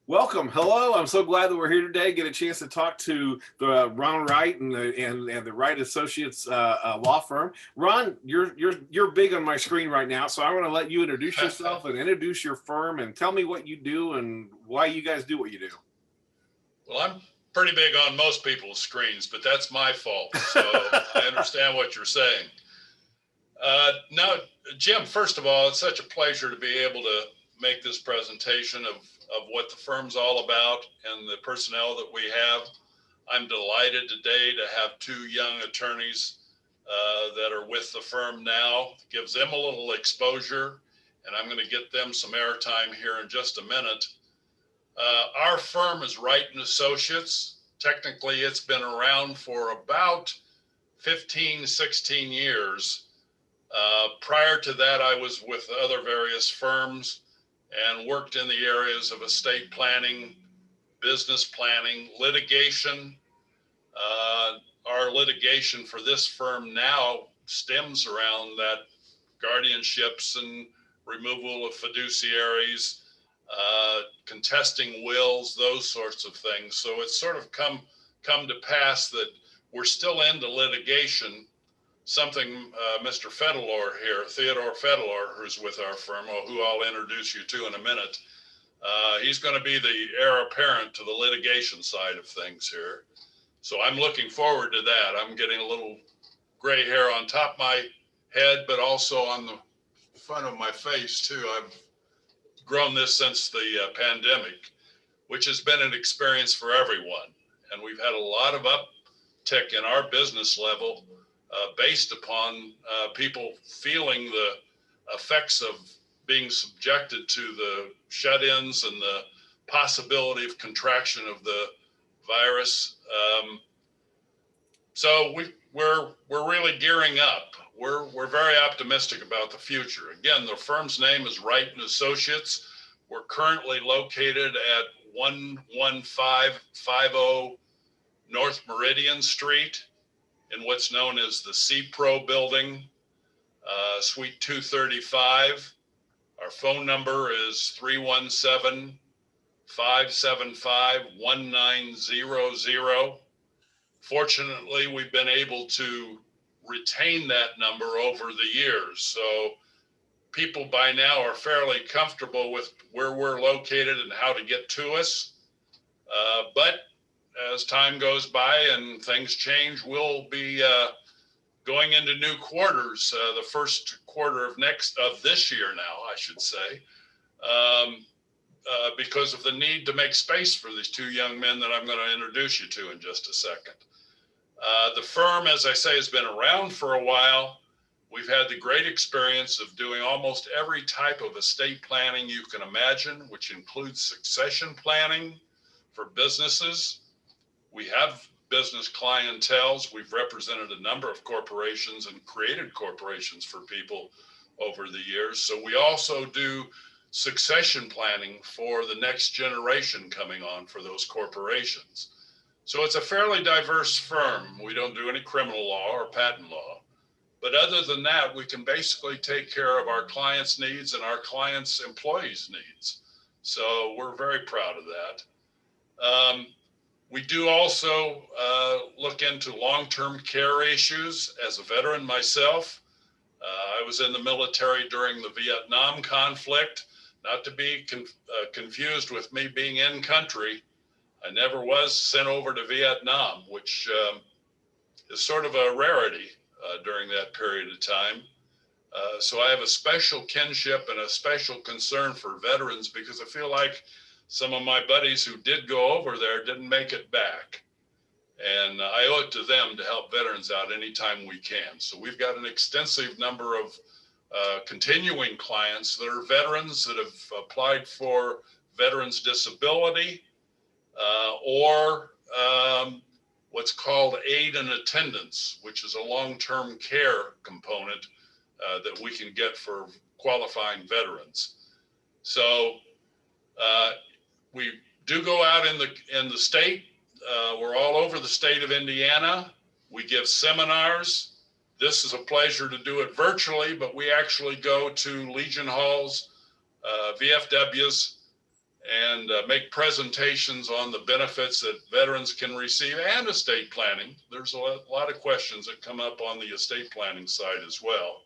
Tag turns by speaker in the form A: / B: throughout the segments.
A: Welcome. Hello. I'm so glad that we're here today. Get a chance to talk to the Ron Wright and the Wright Associates law firm. Ron, you're big on my screen right now, so I want to let you introduce yourself and introduce your firm and tell me what you do and why you guys do what you do.
B: Well, I'm pretty big on most people's screens, but that's my fault. So I understand what you're saying. Now, Jim, first of all, it's such a pleasure to be able to make this presentation of what the firm's all about and the personnel that we have. I'm delighted today to have two young attorneys that are with the firm now. It gives them a little exposure, and I'm going to get them some airtime here in just a minute. Our firm is Wright Associates. Technically, it's been around for about 15, 16 years. Prior to that, I was with other various firms and worked in the areas of estate planning, business planning, litigation. Our litigation for this firm now stems around that guardianships and removal of fiduciaries, contesting wills, those sorts of things. So it's sort of come to pass that we're still into litigation. Something Mr. Feddeler here, Theodore Feddeler, who's with our firm, who I'll introduce you to in a minute, he's going to be the heir apparent to the litigation side of things here. So I'm looking forward to that. I'm getting a little gray hair on top of my head, but also on the front of my face too. I've grown this since the pandemic, which has been an experience for everyone. And we've had a lot of uptick in our business level based upon people feeling the effects of being subjected to the shut-ins and the possibility of contraction of the virus. So we're really gearing up. We're very optimistic about the future. Again, the firm's name is Wright Associates. We're currently located at 11550 North Meridian Street in what's known as the C-Pro building, Suite 235. Our phone number is 317-575-1900. Fortunately, we've been able to retain that number over the years. So people by now are fairly comfortable with where we're located and how to get to us. But as time goes by and things change, we'll be going into new quarters, the first quarter of this year now, I should say, because of the need to make space for these two young men that I'm going to introduce you to in just a second. The firm, as I say, has been around for a while. We've had the great experience of doing almost every type of estate planning you can imagine, which includes succession planning for businesses. We have business clienteles. We've represented a number of corporations and created corporations for people over the years. So we also do succession planning for the next generation coming on for those corporations. So it's a fairly diverse firm. We don't do any criminal law or patent law. But other than that, we can basically take care of our clients' needs and our clients' employees' needs. So we're very proud of that. We do also look into long-term care issues. As a veteran myself, I was in the military during the Vietnam conflict, not to be confused with me being in country. I never was sent over to Vietnam, which is sort of a rarity during that period of time. So I have a special kinship and a special concern for veterans because I feel like some of my buddies who did go over there didn't make it back. And I owe it to them to help veterans out anytime we can. So we've got an extensive number of continuing clients that are veterans that have applied for veterans disability or what's called aid and attendance, which is a long-term care component that we can get for qualifying veterans. So we do go out in the state. We're all over the state of Indiana. We give seminars. This is a pleasure to do it virtually, but we actually go to Legion Halls, VFWs, and make presentations on the benefits that veterans can receive and estate planning. There's a lot of questions that come up on the estate planning side as well.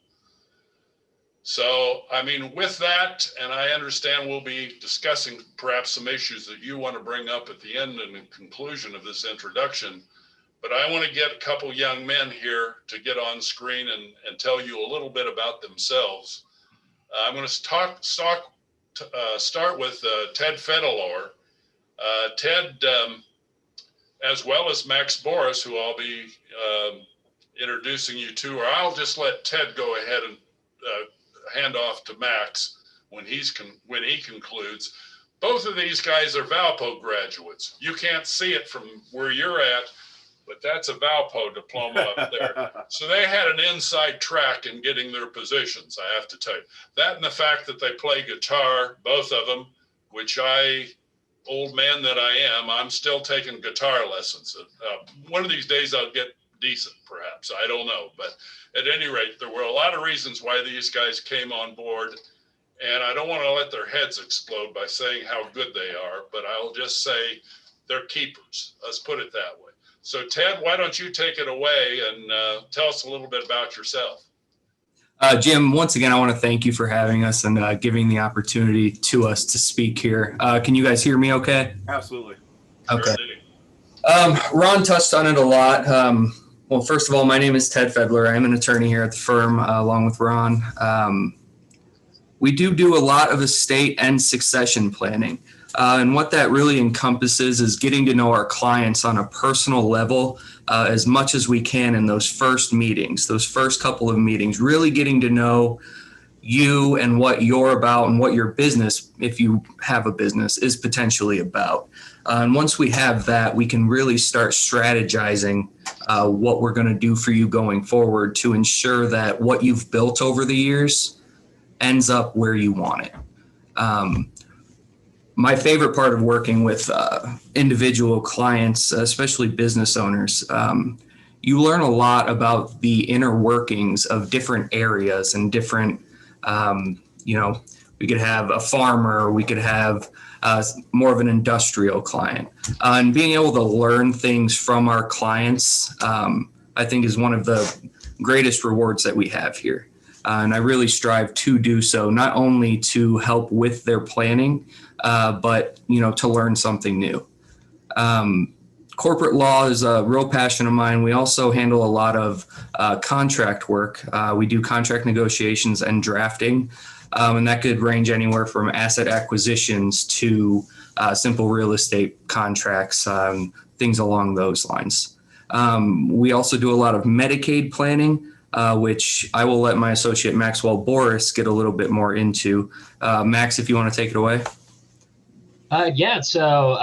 B: So, I mean, with that, and I understand we'll be discussing perhaps some issues that you want to bring up at the end and in conclusion of this introduction, but I want to get a couple young men here to get on screen and tell you a little bit about themselves. I'm going to start with Ted Feddeler. Ted, as well as Max Boris, who I'll be introducing you to, or I'll just let Ted go ahead and hand off to Max when he concludes. Both of these guys are Valpo graduates. You can't see it from where you're at, but that's a Valpo diploma up there. So they had an inside track in getting their positions, I have to tell you. That and the fact that they play guitar, both of them, which old man that I am, I'm still taking guitar lessons. One of these days I'll get decent, perhaps. I don't know. But at any rate, there were a lot of reasons why these guys came on board. And I don't want to let their heads explode by saying how good they are, but I'll just say they're keepers. Let's put it that way. So Ted, why don't you take it away and tell us a little bit about yourself?
C: Jim, once again, I want to thank you for having us and giving the opportunity to us to speak here. Can you guys hear me okay?
A: Absolutely.
C: Okay. Ron touched on it a lot. Well, first of all, my name is Ted Feddeler. I'm an attorney here at the firm along with Ron. We do a lot of estate and succession planning. And what that really encompasses is getting to know our clients on a personal level as much as we can in those first meetings, those first couple of meetings, really getting to know you and what you're about and what your business, if you have a business, is potentially about. And once we have that, we can really start strategizing what we're going to do for you going forward to ensure that what you've built over the years ends up where you want it. My favorite part of working with individual clients, especially business owners, you learn a lot about the inner workings of different areas and different, we could have a farmer, we could have more of an industrial client. And being able to learn things from our clients, I think is one of the greatest rewards that we have here. And I really strive to do so, not only to help with their planning, but, to learn something new. Corporate law is a real passion of mine. We also handle a lot of contract work. We do contract negotiations and drafting, and that could range anywhere from asset acquisitions to simple real estate contracts, things along those lines. We also do a lot of Medicaid planning, which I will let my associate Maxwell Boris get a little bit more into. Max, if you want to take it away.
D: So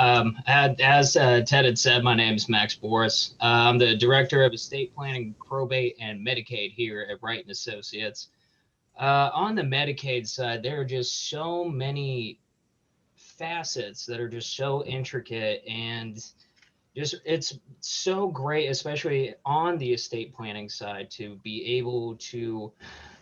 D: as Ted had said, my name is Max Boris. I'm the Director of Estate Planning, Probate, and Medicaid here at Wright Associates. On the Medicaid side, there are just so many facets that are just so intricate, and it's so great, especially on the estate planning side, to be able to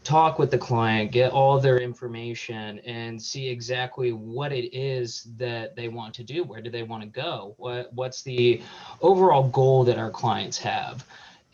D: talk with the client, get all their information, and see exactly what it is that they want to do. Where do they want to go? What's the overall goal that our clients have?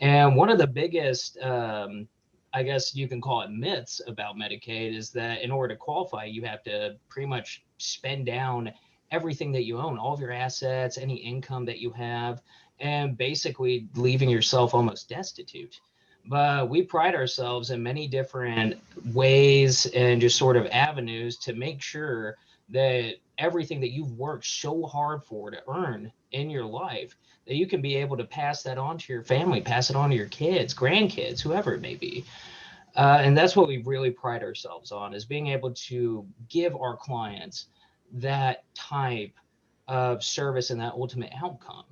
D: And one of the biggest, I guess you can call it, myths about Medicaid is that in order to qualify, you have to pretty much spend down everything that you own, all of your assets, any income that you have, and basically leaving yourself almost destitute. But we pride ourselves in many different ways and just sort of avenues to make sure that everything that you've worked so hard for to earn in your life, that you can be able to pass that on to your family, pass it on to your kids, grandkids, whoever it may be. And that's what we really pride ourselves on, is being able to give our clients that type of service and that ultimate outcome.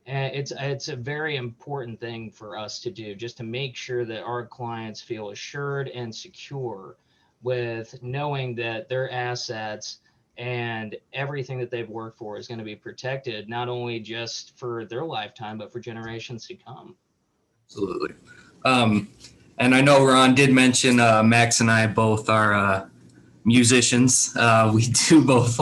D: And it's a very important thing for us to do, just to make sure that our clients feel assured and secure with knowing that their assets and everything that they've worked for is going to be protected, not only just for their lifetime, but for generations to come.
C: Absolutely. And I know Ron did mention Max and I both are musicians. We do both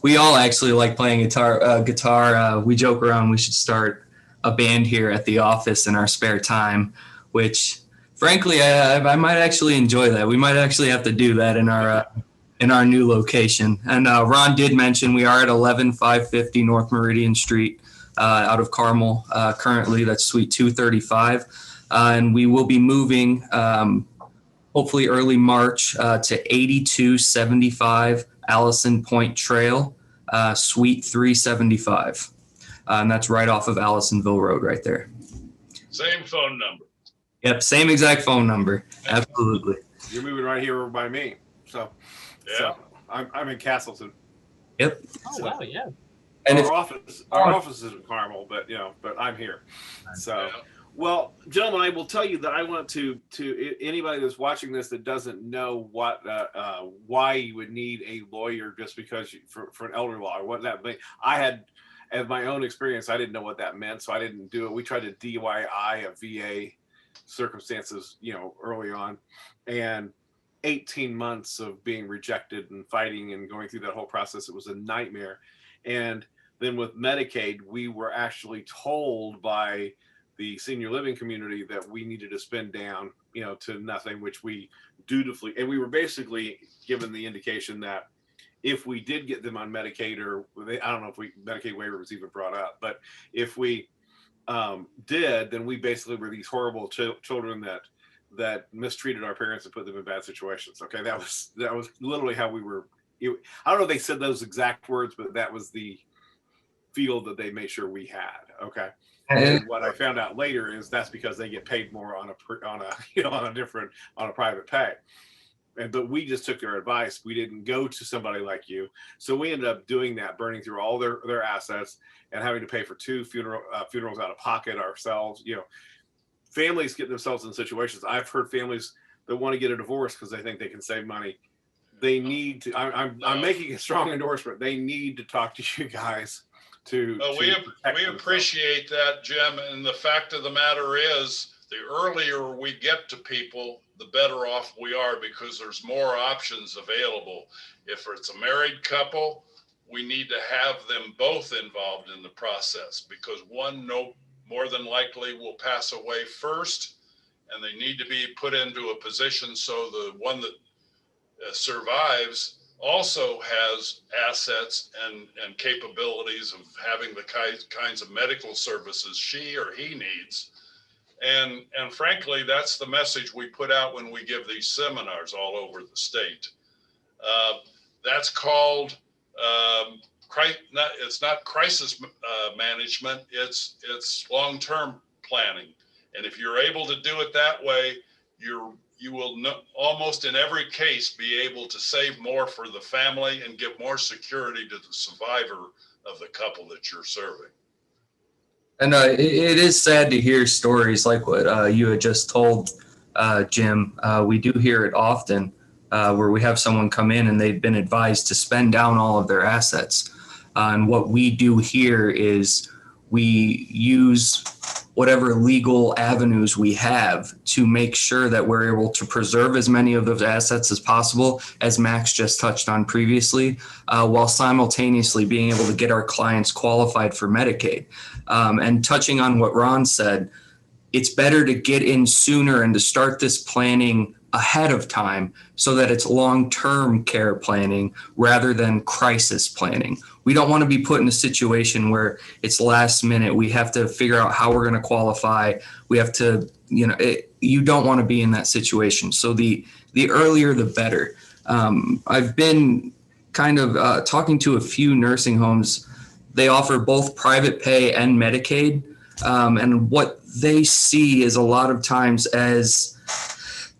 C: we all actually like playing guitar. We joke around we should start a band here at the office in our spare time, which frankly, I might actually enjoy that. We might actually have to do that in our new location. And Ron did mention we are at 11550 North Meridian Street out of Carmel currently. That's Suite 235. And we will be moving hopefully early March to 8275 Allison Point Trail, Suite 375. And that's right off of Allisonville Road right there.
B: Same phone number.
C: Yep, same exact phone number. Absolutely.
A: You're moving right here over by me. So,
B: Yeah.
A: so I'm in Castleton.
C: Yep.
D: Oh, wow, yeah.
C: And
A: our office is in Carmel, but I'm here. So,
B: Yeah.
A: well, gentlemen, I will tell you that I want to anybody that's watching this that doesn't know why you would need a lawyer just because for an elder law or what that means. I had, as my own experience, I didn't know what that meant, so I didn't do it. We tried to DIY a VA circumstances, early on, and 18 months of being rejected and fighting and going through that whole process. It was a nightmare. And then with Medicaid, we were actually told by the senior living community that we needed to spend down, to nothing, which we dutifully, and we were basically given the indication that if we did get them on Medicaid, or I don't know if Medicaid waiver was even brought up, but if we did, then we basically were these horrible children that mistreated our parents and put them in bad situations. Okay, that was literally how we were. I don't know if they said those exact words, but that was the feel that they made sure we had. Okay. And what I found out later is that's because they get paid more on a private pay. But we just took their advice. We didn't go to somebody like you. So we ended up doing that, burning through all their assets and having to pay for 2 funerals out of pocket ourselves. Families get themselves in situations. I've heard families that want to get a divorce because they think they can save money. They need to, I'm making a strong endorsement. They need to talk to you guys
B: we appreciate that, Jim. And the fact of the matter is, the earlier we get to people, the better off we are, because there's more options available. If it's a married couple, we need to have them both involved in the process, because one more than likely will pass away first, and they need to be put into a position so the one that survives also has assets and capabilities of having the kinds of medical services she or he needs. And frankly, that's the message we put out when we give these seminars all over the state. That's called, it's not crisis management, it's long-term planning. And if you're able to do it that way, you will almost in every case be able to save more for the family and give more security to the survivor of the couple that you're serving.
C: And it is sad to hear stories like what you had just told, Jim. We do hear it often where we have someone come in and they've been advised to spend down all of their assets. And what we do here is we use whatever legal avenues we have to make sure that we're able to preserve as many of those assets as possible, as Max just touched on previously, while simultaneously being able to get our clients qualified for Medicaid. And touching on what Ron said, it's better to get in sooner and to start this planning ahead of time so that it's long-term care planning rather than crisis planning. We don't want to be put in a situation where it's last minute. We have to figure out how we're going to qualify. We have to, you don't want to be in that situation. So the earlier, the better. I've been kind of talking to a few nursing homes. They offer both private pay and Medicaid. And what they see is a lot of times as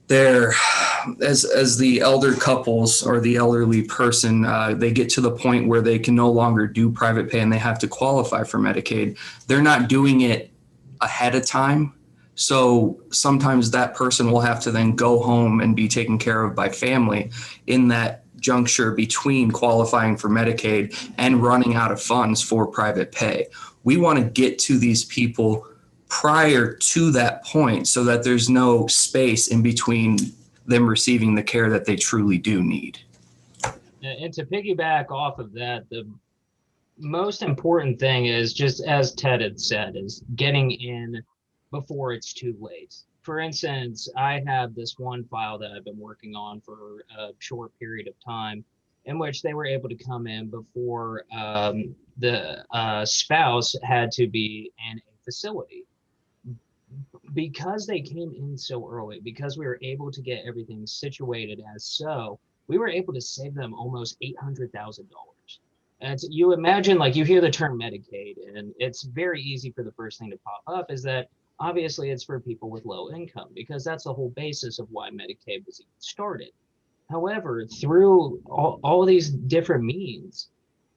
C: the elder couples or the elderly person, they get to the point where they can no longer do private pay and they have to qualify for Medicaid. They're not doing it ahead of time. So sometimes that person will have to then go home and be taken care of by family in that juncture between qualifying for Medicaid and running out of funds for private pay. We want to get to these people prior to that point so that there's no space in between them receiving the care that they truly do need.
D: And to piggyback off of that, the most important thing is, just as Ted had said, is getting in before it's too late. For instance, I have this one file that I've been working on for a short period of time, in which they were able to come in before the spouse had to be in a facility. Because they came in so early, because we were able to get everything situated as so, we were able to save them almost $800,000. And you imagine, like, you hear the term Medicaid, and it's very easy for the first thing to pop up is that obviously it's for people with low income, because that's the whole basis of why Medicaid was even started. However, through all these different means,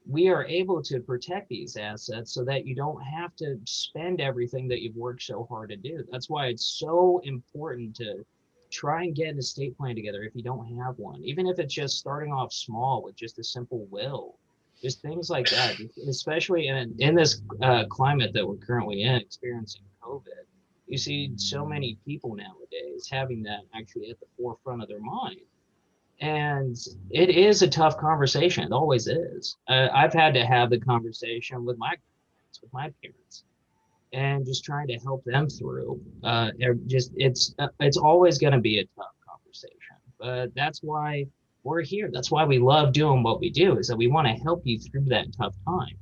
D: we are able to protect these assets so that you don't have to spend everything that you've worked so hard to do. That's why it's so important to try and get an estate plan together if you don't have one, even if it's just starting off small with just a simple will, just things like that, especially in this climate that we're currently in, experiencing COVID. You see so many people nowadays having that actually at the forefront of their mind. And it is a tough conversation. It always is. I've had to have the conversation with my parents, and just trying to help them through. It's always going to be a tough conversation, but that's why we're here. That's why we love doing what we do, is that we want to help you through that tough time.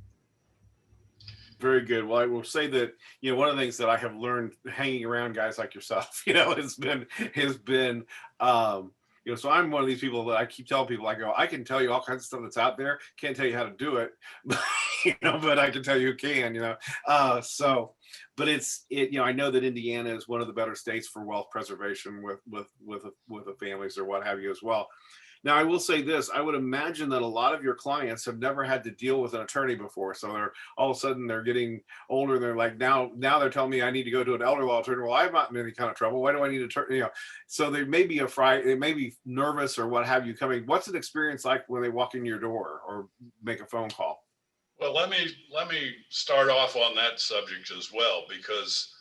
A: Very good. Well, I will say that, one of the things that I have learned hanging around guys like yourself, has been, so I'm one of these people that I keep telling people, I go, I can tell you all kinds of stuff that's out there. Can't tell you how to do it, but, but I can tell you who can, but I know that Indiana is one of the better states for wealth preservation with the families or what have you as well. Now, I will say this, I would imagine that a lot of your clients have never had to deal with an attorney before. So they're all of a sudden they're getting older. They're like, now they're telling me I need to go to an elder law attorney. Well, I'm not in any kind of trouble. Why do I need an attorney? So they may be they may be nervous or what have you coming. What's an experience like when they walk in your door or make a phone call?
B: Well, let me start off on that subject as well, because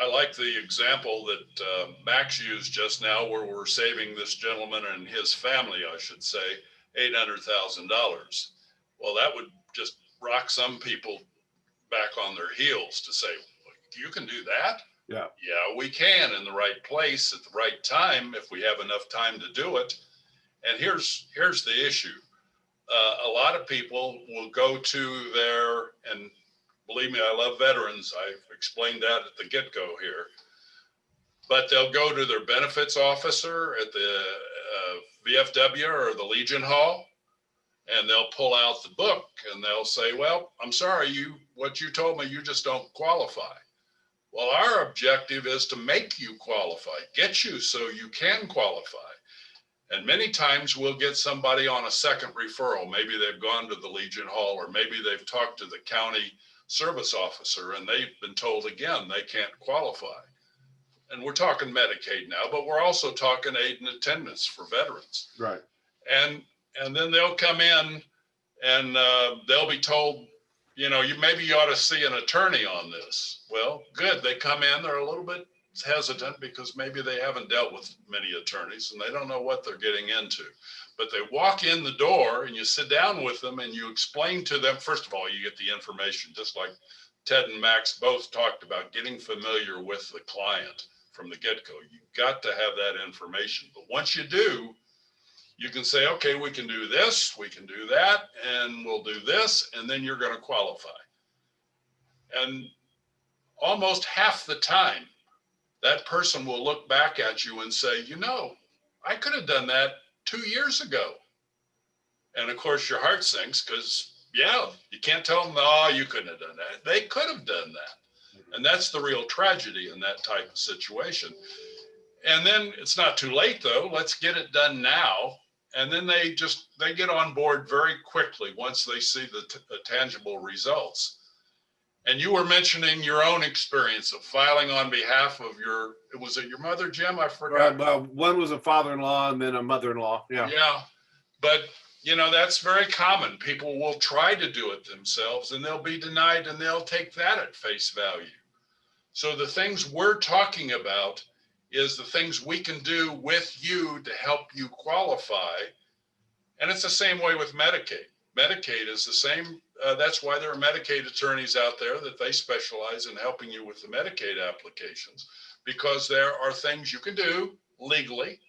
B: I like the example that Max used just now, where we're saving this gentleman and his family, I should say, $800,000. Well, that would just rock some people back on their heels to say, you can do that?
A: Yeah,
B: we can, in the right place at the right time, if we have enough time to do it. And here's the issue. A lot of people will go to and believe me, I love veterans. I've explained that at the get-go here. But they'll go to their benefits officer at the VFW or the Legion Hall, and they'll pull out the book and they'll say, well, I'm sorry, what you told me, you just don't qualify. Well, our objective is to make you qualify, get you so you can qualify. And many times we'll get somebody on a second referral. Maybe they've gone to the Legion Hall, or maybe they've talked to the county service officer and they've been told again they can't qualify. And we're talking Medicaid now, but we're also talking aid and attendance for veterans.
A: Right.
B: And then they'll come in and they'll be told, you maybe you ought to see an attorney on this. Well, good. They come in, they're a little bit hesitant because maybe they haven't dealt with many attorneys and they don't know what they're getting into. But they walk in the door and you sit down with them and you explain to them, first of all, you get the information, just like Ted and Max both talked about, getting familiar with the client from the get-go. You've got to have that information. But once you do, you can say, okay, we can do this, we can do that, and we'll do this, and then you're going to qualify. And almost half the time, that person will look back at you and say, I could have done that 2 years ago. And of course, your heart sinks because, you can't tell them, no, you couldn't have done that. They could have done that. And that's the real tragedy in that type of situation. And then it's not too late, though. Let's get it done now. And then they get on board very quickly once they see the tangible results. And you were mentioning your own experience of filing on behalf of was it your mother, Jim? I forgot.
A: Well, one was a father-in-law and then a mother-in-law. Yeah.
B: Yeah. But, that's very common. People will try to do it themselves and they'll be denied and they'll take that at face value. So the things we're talking about is the things we can do with you to help you qualify And it's the same way with Medicaid. Medicaid is the same. That's why there are Medicaid attorneys out there that they specialize in helping you with the Medicaid applications, because there are things you can do legally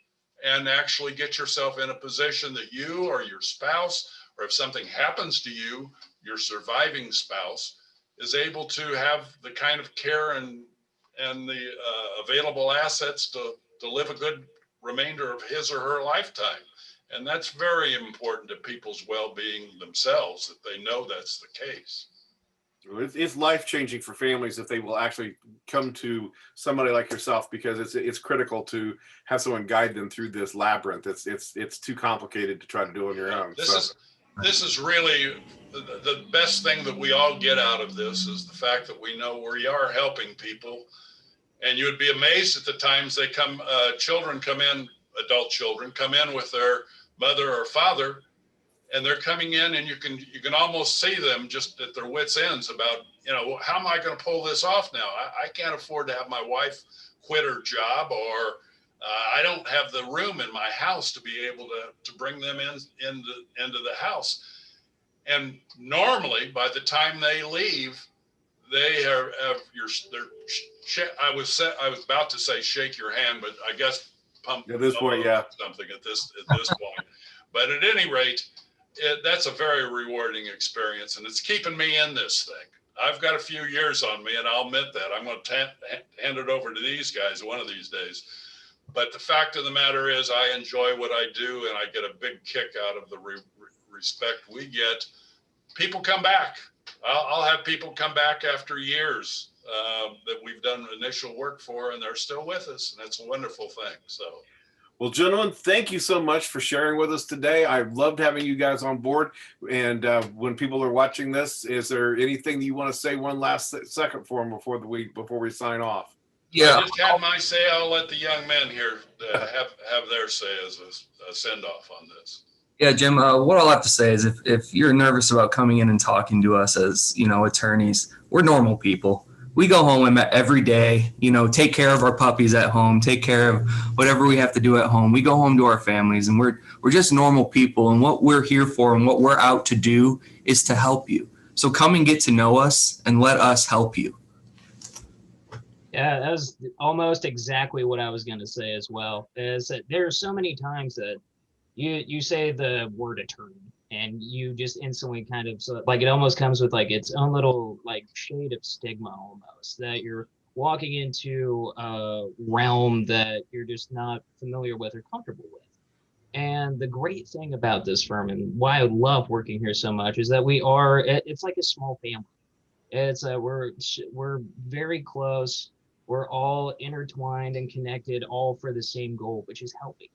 B: and actually get yourself in a position that you or your spouse, or if something happens to you, your surviving spouse is able to have the kind of care and the available assets to live a good remainder of his or her lifetime. And that's very important to people's well-being themselves, that they know that's the case.
A: It's life-changing for families if they will actually come to somebody like yourself, because it's critical to have someone guide them through this labyrinth. It's too complicated to try to do on your own.
B: This is really the best thing that we all get out of this, is the fact that we know we are helping people. And you would be amazed at the times they come, children come in, adult children come in with their mother or father, and they're coming in, and you can almost see them just at their wits' ends about, how am I going to pull this off now? I can't afford to have my wife quit her job, or I don't have the room in my house to be able to bring them into the house. And normally, by the time they leave, they have I was about to say shake your hand, but I guess pump
A: at this point, yeah,
B: something at this point. But at any rate, that's a very rewarding experience, and it's keeping me in this thing. I've got a few years on me, and I'll admit that. I'm going to hand it over to these guys one of these days. But the fact of the matter is, I enjoy what I do, and I get a big kick out of the respect we get. People come back. I'll have people come back after years that we've done initial work for, and they're still with us, and it's a wonderful thing. So,
A: well, gentlemen, thank you so much for sharing with us today. I loved having you guys on board. And when people are watching this, is there anything that you want to say one last second for them before we sign off?
C: Yeah.
B: I just had my say. I'll let the young men here have their say as a send off on this.
C: Yeah, Jim, what I'll have to say is if you're nervous about coming in and talking to us as, attorneys, we're normal people. We go home every day, take care of our puppies at home, take care of whatever we have to do at home. We go home to our families, and we're just normal people. And what we're here for and what we're out to do is to help you. So come and get to know us and let us help you.
D: Yeah, that was almost exactly what I was going to say as well. Is that there are so many times that you say the word attorney, and you just instantly kind of, so like, it almost comes with like its own little like shade of stigma almost, that you're walking into a realm that you're just not familiar with or comfortable with. And the great thing about this firm, and why I love working here so much, is that it's like a small family. It's we're very close. We're all intertwined and connected, all for the same goal, which is helping.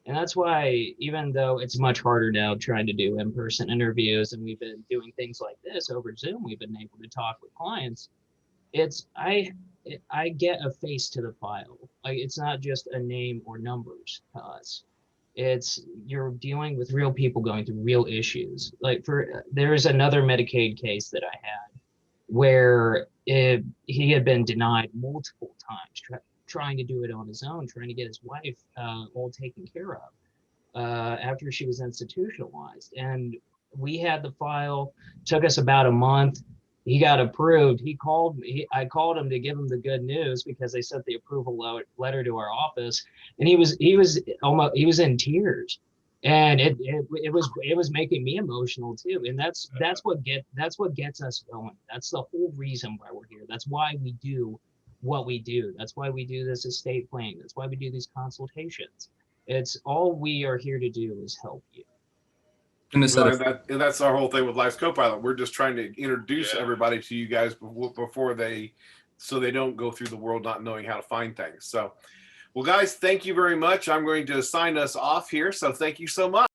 D: And that's why, even though it's much harder now trying to do in-person interviews, and we've been doing things like this over Zoom, we've been able to talk with clients. I get a face to the file. Like, it's not just a name or numbers to us. You're dealing with real people going through real issues. Like, there's another Medicaid case that I had where he had been denied multiple times, trying to do it on his own, trying to get his wife all taken care of after she was institutionalized. And we had the file, took us about a month. He got approved. I called him to give him the good news, because they sent the approval letter to our office, and he was in tears. And it was making me emotional too. And that's what gets us going. That's the whole reason why we're here. That's why we do what we do. That's why we do this estate planning. That's why we do these consultations. It's all we are here to do is help you.
A: And that's our whole thing with Life's Copilot. We're just trying to introduce everybody to you guys so they don't go through the world not knowing how to find things. So, well, guys, thank you very much. I'm going to sign us off here. So thank you so much.